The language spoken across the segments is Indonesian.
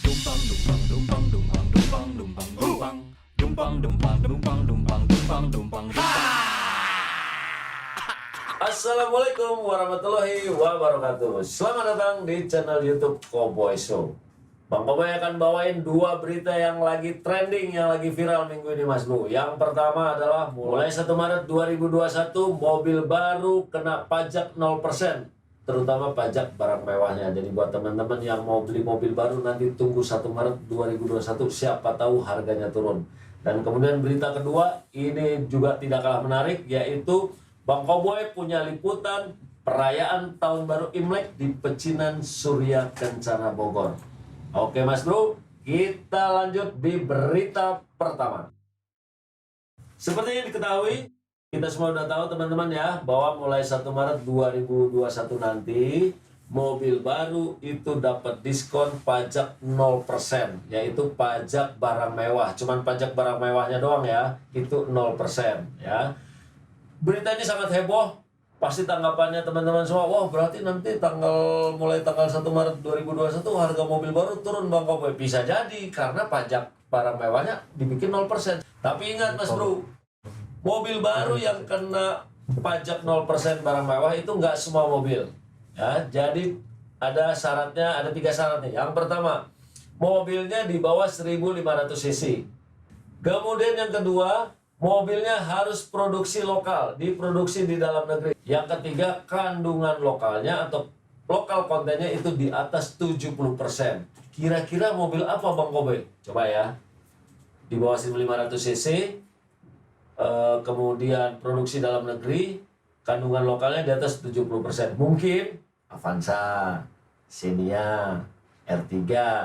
Dumpang dumpang dumpang dumpang dumpang dumpang dumpang dumpang dumpang dumpang dumpang dumpang dumpang Assalamualaikum warahmatullahi wabarakatuh. Selamat datang di channel YouTube Cowboy Show. Bang Cowboy akan bawain dua berita yang lagi trending, yang lagi viral minggu ini, Mas Bro. Yang pertama adalah mulai 1 Maret 2021 mobil baru kena pajak 0%, terutama pajak barang mewahnya. Jadi buat teman-teman yang mau beli mobil baru nanti tunggu 1 Maret 2021, siapa tahu harganya turun. Dan kemudian berita kedua ini juga tidak kalah menarik, yaitu Bang Cowboy punya liputan perayaan Tahun Baru Imlek di Pecinan Surya Kencana Bogor. Oke Mas Bro, kita lanjut di berita pertama. Seperti yang diketahui, kita semua udah tahu teman-teman ya, bahwa mulai 1 Maret 2021 nanti mobil baru itu dapat diskon pajak 0%, yaitu pajak barang mewah. Cuman pajak barang mewahnya doang ya, itu 0% ya. Berita ini sangat heboh, pasti tanggapannya teman-teman semua, wah berarti nanti mulai tanggal 1 Maret 2021 harga mobil baru turun Bang Cowboy. Bisa jadi, karena pajak barang mewahnya dibikin 0%. Tapi ingat Mas Bro, mobil baru yang kena pajak 0% barang mewah itu nggak semua mobil. Ya, jadi ada syaratnya, ada 3 syaratnya. Yang pertama, mobilnya di bawah 1.500 cc. Kemudian yang kedua, mobilnya harus produksi lokal, diproduksi di dalam negeri. Yang ketiga, kandungan lokalnya atau lokal kontennya itu di atas 70%. Kira-kira mobil apa Bang Cowboy? Coba ya. Di bawah 1.500 cc, kemudian produksi dalam negeri, kandungan lokalnya di atas 70%. Mungkin Avanza, Xenia, R3.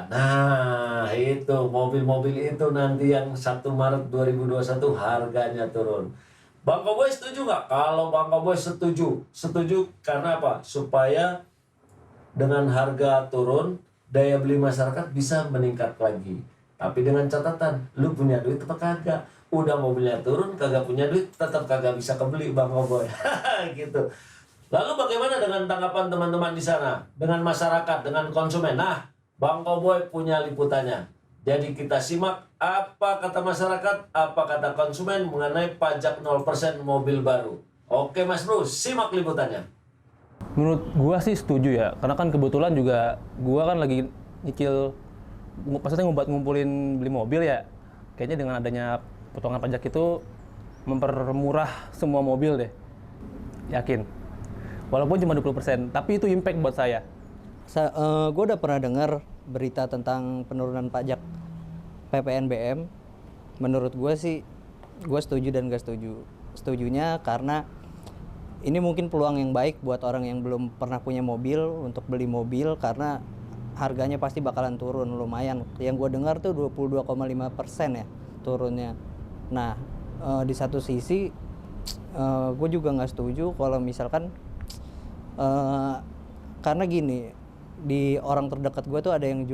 Nah, itu mobil-mobil itu nanti yang 1 Maret 2021 harganya turun. Bang Cowboy setuju nggak? Kalau Bang Cowboy setuju. Setuju karena apa? Supaya dengan harga turun, daya beli masyarakat bisa meningkat lagi. Tapi dengan catatan, lu punya duit apa kagak? Udah mobilnya turun, kagak punya duit, tetap kagak bisa kebeli Bang Cowboy. Gitu. Lalu bagaimana dengan tanggapan teman-teman di sana? Dengan masyarakat, dengan konsumen? Nah, Bang Cowboy punya liputannya. Jadi kita simak apa kata masyarakat, apa kata konsumen mengenai pajak 0% mobil baru. Oke Mas Bro, simak liputannya. Menurut gua sih setuju ya, karena kan kebetulan juga gua kan lagi nyicil, maksudnya ngumpulin beli mobil ya. Kayaknya dengan adanya potongan pajak itu mempermurah semua mobil deh. Yakin. Walaupun cuma 20%, tapi itu impact buat saya. Gue udah pernah dengar berita tentang penurunan pajak PPNBM. Menurut gue sih, gue setuju dan gak setuju. Setujunya karena ini mungkin peluang yang baik buat orang yang belum pernah punya mobil untuk beli mobil, karena harganya pasti bakalan turun lumayan. Yang gue dengar tuh 22,5% ya turunnya. Nah, di satu sisi gue juga nggak setuju kalau misalkan karena gini, di orang terdekat gue tuh ada yang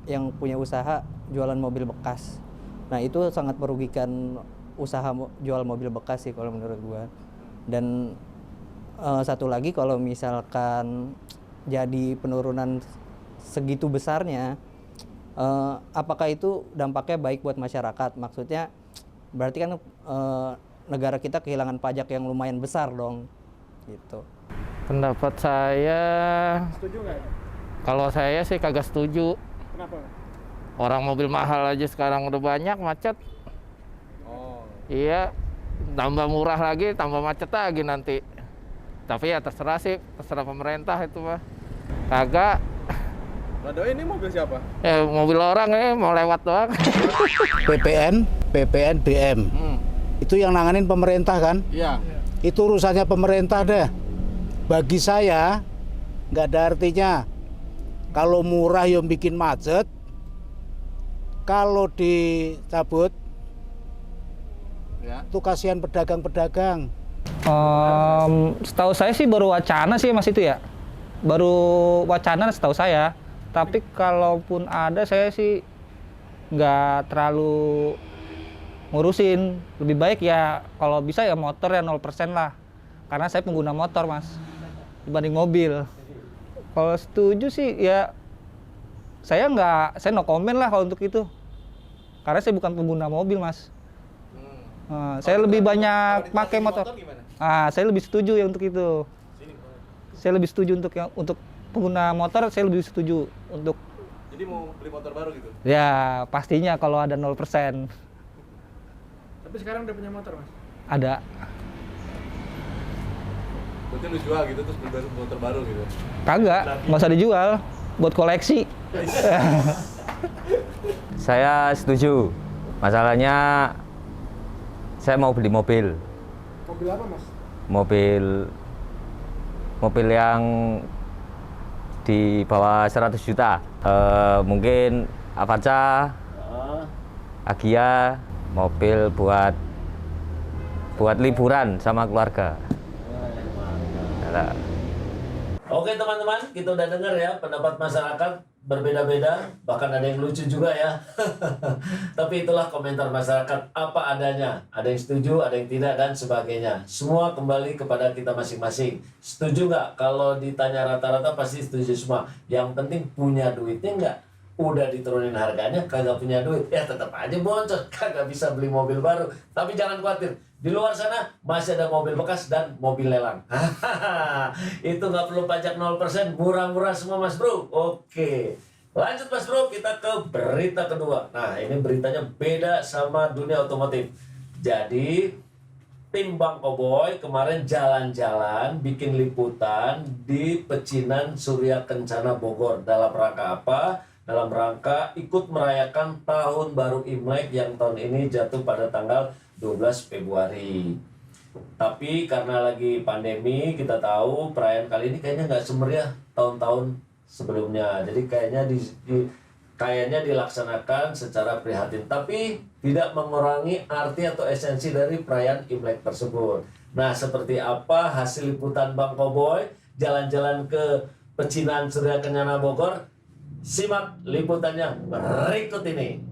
yang punya usaha jualan mobil bekas. Nah itu sangat merugikan usaha jual mobil bekas sih kalau menurut gue. Dan satu lagi, kalau misalkan jadi penurunan segitu besarnya, apakah itu dampaknya baik buat masyarakat? Maksudnya berarti kan negara kita kehilangan pajak yang lumayan besar dong, gitu. Pendapat saya, Setuju nggak? kalau saya sih kagak setuju. Kenapa? Orang mobil mahal aja sekarang udah banyak, macet. Oh. Iya, tambah murah lagi, tambah macet lagi nanti. Tapi ya terserah sih, terserah pemerintah itu mah. Kagak, Doi, ini mobil siapa? mobil orang mau lewat doang. PPNBM. Itu yang nanganin pemerintah kan? Iya. Itu urusannya pemerintah deh. Bagi saya nggak ada artinya. Kalau murah yang bikin macet, kalau dicabut, Ya. itu kasihan pedagang-pedagang. Setahu saya sih baru wacana sih Mas itu ya. Baru wacana setahu saya. Tapi kalaupun ada, saya sih nggak terlalu ngurusin. Lebih baik ya kalau bisa ya motor ya 0% lah. Karena saya pengguna motor Mas, dibanding mobil. Kalau setuju sih ya saya no comment lah kalau untuk itu. Karena saya bukan pengguna mobil, Mas. Saya lebih banyak pakai motor. Saya lebih setuju ya untuk itu. Saya lebih setuju untuk pengguna motor, saya lebih setuju untuk. Jadi mau beli motor baru gitu? Ya, pastinya kalau ada 0%. Tapi sekarang udah punya motor, Mas? Ada. Berarti lu jual gitu terus beli motor baru gitu? Kagak, nggak usah dijual. Buat koleksi. Saya setuju. Masalahnya saya mau beli mobil. Mobil apa, Mas? Mobil yang di bawah 100 juta. Mungkin Avanza, Agya, mobil buat liburan sama keluarga. Oke teman-teman, kita udah dengar ya pendapat masyarakat berbeda-beda, bahkan ada yang lucu juga ya. Tapi itulah komentar masyarakat apa adanya. Ada yang setuju, ada yang tidak, dan sebagainya. Semua kembali kepada kita masing-masing. Setuju nggak? Kalau ditanya rata-rata pasti setuju semua. Yang penting punya duitnya nggak? Udah diturunin harganya, kagak punya duit, ya tetap aja boncos, kagak bisa beli mobil baru. Tapi jangan khawatir, di luar sana masih ada mobil bekas dan mobil lelang. Itu nggak perlu pajak 0%, murah-murah semua Mas Bro. Oke, lanjut Mas Bro, kita ke berita kedua. Nah, ini beritanya beda sama dunia otomotif. Jadi, tim Bang Koboy kemarin jalan-jalan bikin liputan di Pecinan Surya Kencana Bogor. Dalam rangka apa? Dalam rangka ikut merayakan Tahun Baru Imlek yang tahun ini jatuh pada tanggal 12 Februari. Tapi karena lagi pandemi, kita tahu perayaan kali ini kayaknya nggak semeriah tahun-tahun sebelumnya. Jadi kayaknya dilaksanakan secara prihatin. Tapi tidak mengurangi arti atau esensi dari perayaan Imlek tersebut. Nah, seperti apa hasil liputan Bang Koboy jalan-jalan ke Pecinan Surya Kencana Bogor? Simak liputannya berikut ini.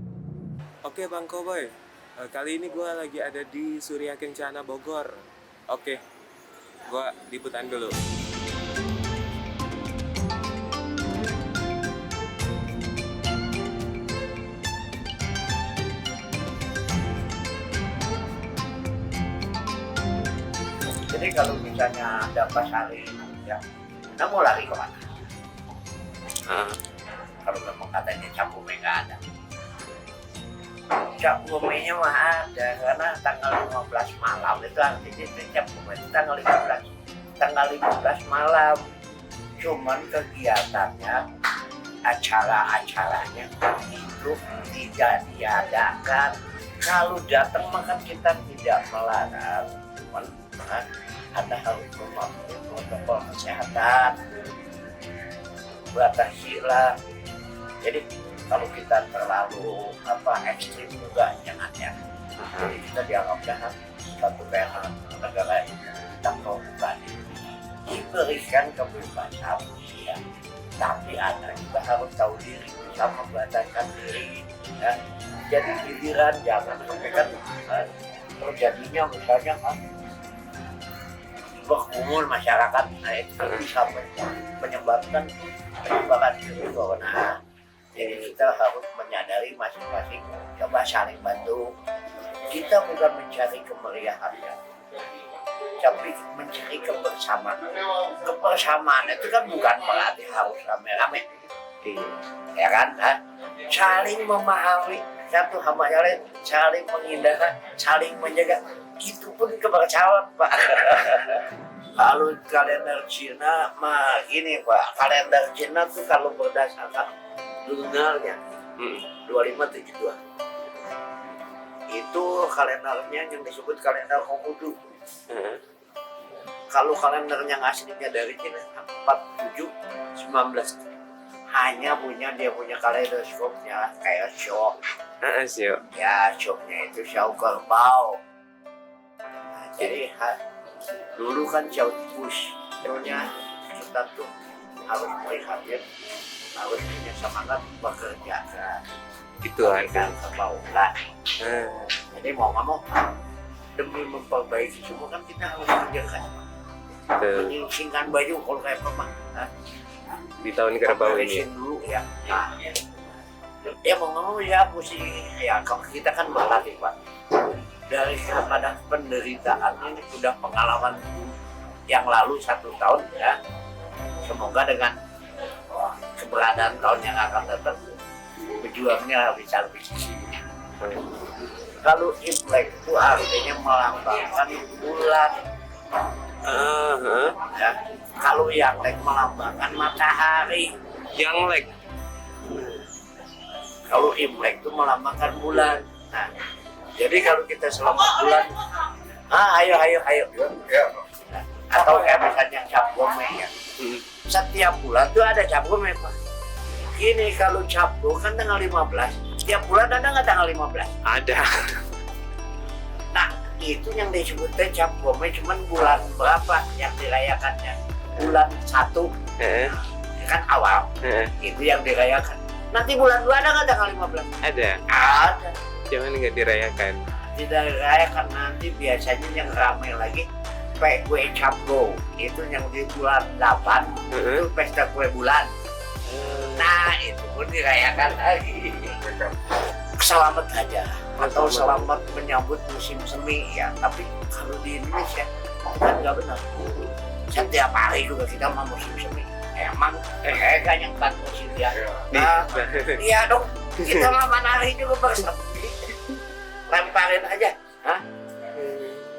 Oke Bang Koboy, kali ini gue lagi ada di Surya Kencana Bogor. Oke, gue liputan dulu. Jadi kalau misalnya ada pasari, ya, kita mau lari kemana? Kalau memang katanya cap gome nggak ada. Cap gomenya mah ada, karena tanggal 15 malam itu artinya itu cap gome itu tanggal 15 malam. Cuman kegiatannya, acara-acaranya itu tidak diadakan. Kalau datang maka kita tidak melarang, cuman Anda harus mematuhi protokol kesehatan. Batasilah. Jadi kalau kita terlalu ekstrim juga jangan ya. Jadi kita dianggap jahat satu daerah negara ini kita bukan diberikan kebebasan ya. Tapi Anda juga harus tahu diri, bisa membataskan diri ya. Jadi giliran jangan sampai kan terjadinya misalnya berkumpul masyarakat, nah itu bisa menyebabkan penyebaran virus corona. Jadi kita harus menyadari masing-masing, coba saling bantu. Kita bukan mencari kemeriahan ya, tapi mencari kebersamaan. Kebersamaan itu kan bukan berarti harus rame-rame, ya kan? Saling memahami satu sama yang lain, saling mengindahkan, saling menjaga. Itu pun kebersamaan, Pak. Kalau kalender Cina mah gini, Pak. Kalender Cina tuh kalau berdasarkan lunarnya 2572. Itu kalendernya yang disebut kalender Konghucu. Kalau kalendernya aslinya dari Cina 4719. Hanya dia punya kaleidoskopnya kayak show. Ya, show-nya itu show kerbau. Jadi dulu kan jauh tikus, jauhnya kita tuh harus prihatin, harus punya semangat bekerja kan. Itu kan kebauan. Jadi mau nggak mau demi memperbaiki semua kan kita harus kerjakan. Menyingkirkan baju kalau kayak pemang. di tahun kerbau ini? Pemeriksaan dulu ya. Nah, ya mau ngomong ya mesti ya kalau kita kan melatih Pak. Dari kepada penderitaan ini sudah pengalaman yang lalu 1 tahun ya. Semoga dengan keberadaan tahun yang akan datang berjuangnya bisa lebih. Kalau Imlek itu artinya melambangkan bulan. Ya. Kalau yang Lek melambangkan matahari. Yang Lek. Kalau Imlek itu melambangkan bulan. Nah, jadi kalau kita selamat bulan, ayo. Ya. Nah, atau kayak misalnya Cap Gome ya. Setiap bulan tuh ada Cap Gome Pak. Ini kalau Cap Gome kan tanggal 15. Setiap bulan ada nggak tanggal 15? Ada. Nah, itu yang disebutnya Cap Gome, cuman bulan berapa yang dirayakannya? Bulan 1 kan awal, itu yang dirayakan. Nanti bulan 2 ada nggak tanggal 15? Ada. Ada. Cuman nggak dirayakan. Tidak dirayakan, nanti biasanya yang ramai lagi kue Cap Go. Itu yang di bulan 8, itu pesta kue bulan. Nah, itu pun dirayakan lagi. Selamat aja atau selamat menyambut musim semi ya. Tapi kalau di Indonesia kan nggak benar. Setiap hari juga kita mau musim semi. Emang kan yang 4 musim ya. Nah, iya dong. Kita mah mana hari juga bersemi. Lemparin aja,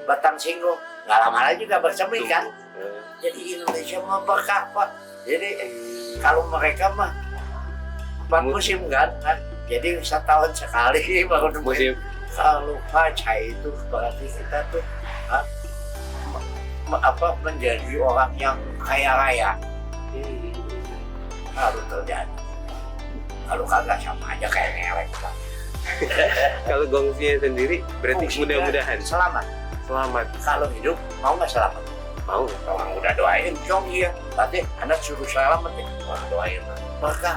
batang singgo. Nggak lama lagi juga bersemi kan. Jadi Indonesia mah berkah Pak. Jadi kalau mereka mah 4 musim kan. Jadi setahun sekali baru musim. Kalau Pacai itu berarti kita tuh menjadi orang yang kaya raya. Harus terjadi. Kalau kagak sama aja kayak ngelek Pak. Kalau gongsinya sendiri berarti mudah-mudahan selamat. Kalau hidup mau nggak selamat? Mau. Orang udah doain dong ya. Berarti anak suruh selamat ya. Wah doain berkah.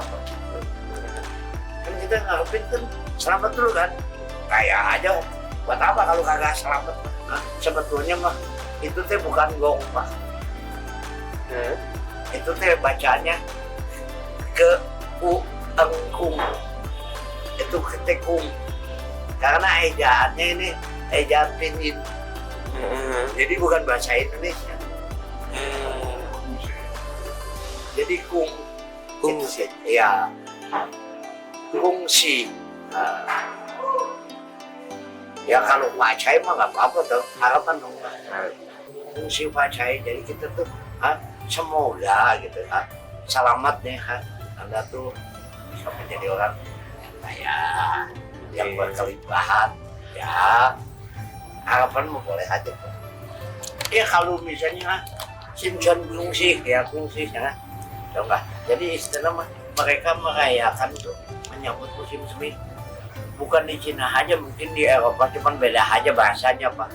Kan kita ngarepin kan selamat dulu kan. Kayak aja. Buat apa kalau kagak selamat? Sebetulnya mah itu teh bukan gong Pak. Itu teh bacanya keengkung. Itu ketekung. Karena ejaannya ini ejaan pinyin. Jadi bukan bahasa Indonesia. Jadi kungsi. Ya. Kungsi. Ya kalau Pacai mah nggak apa-apa tuh. Harapan dong. Kungsi Pacai. Jadi kita tuh semoga gitu selamat nih Anda tuh bisa menjadi orang kaya yang berkelimpahan ya. Harapan mau boleh aja Pak. Ya kalau misalnya Simpson kungsi ya kungsi ya. Enggak. Jadi istilah mereka merayakan tuh menyambut musim semi. Bukan di Cina aja, mungkin di Eropa, cuman beda aja bahasanya Pak.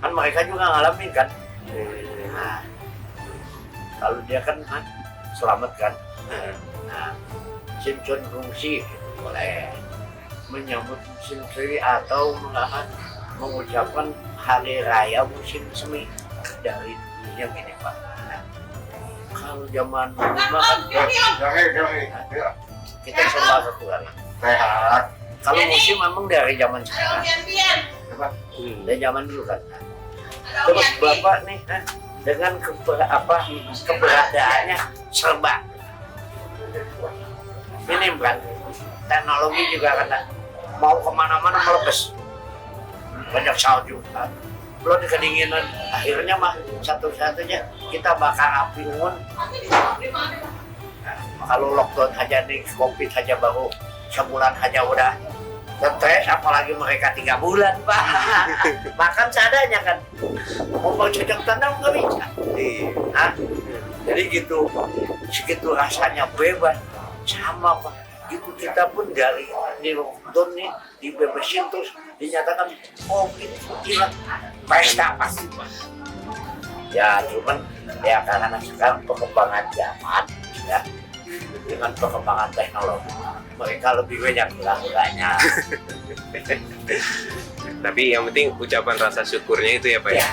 Kan mereka juga ngalamin kan. Nah, kalau dia kan selamat kan. Nah, Simpson kungsi boleh menyambut musim semi atau mengucapkan hari raya musim semi dari dunia gini Pak. Nah, kalau zaman dulu kan kita sembah keluarga sehat. Kalau musim memang dari zaman sekarang, dari zaman dulu kan. Terus Bapak nih dengan keberadaannya serba minim kan, teknologi juga kan mau kemana-mana melepes. Banyak salju kan. Belum kedinginan, akhirnya mah satu-satunya kita bakar api unggun. Nah, kalau lockdown aja nih, COVID aja baru sebulan aja udah stres, apalagi mereka 3 bulan Pak. Makan seadanya kan, mau bercocok tanam nggak bisa. Jadi gitu, segitu rasanya bebas sama Pak. Itu kita pun dari di lockdown nih dibebasin terus dinyatakan COVID hilang, pesta pasti Pak. Ya cuman ya karena sekarang perkembangan zaman ya dengan perkembangan teknologi mereka lebih banyak hura-huranya. Tapi yang penting ucapan rasa syukurnya itu ya Pak ya.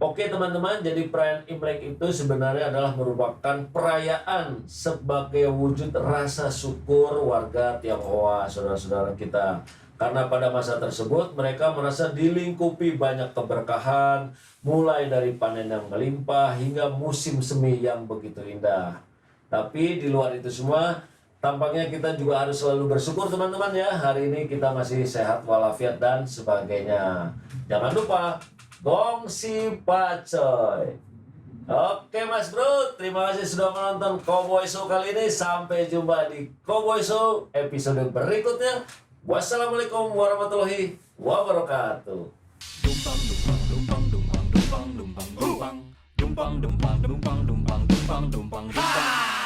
Oke. Oke teman-teman, jadi perayaan Imlek itu sebenarnya adalah merupakan perayaan sebagai wujud rasa syukur warga Tionghoa, saudara-saudara kita. Karena pada masa tersebut mereka merasa dilingkupi banyak keberkahan, mulai dari panen yang melimpah hingga musim semi yang begitu indah. Tapi di luar itu semua, tampaknya kita juga harus selalu bersyukur teman-teman ya. Hari ini kita masih sehat walafiat dan sebagainya. Jangan lupa gongsi pacoy. Oke Mas Bro, terima kasih sudah menonton Cowboy Show kali ini. Sampai jumpa di Cowboy Show episode berikutnya. Wassalamualaikum warahmatullahi wabarakatuh. Dumpang dumpang dumpang dumpang dumpang dumpang dumpang dumpang dumpang dumpang dumpang dumpang dumpang dumpang.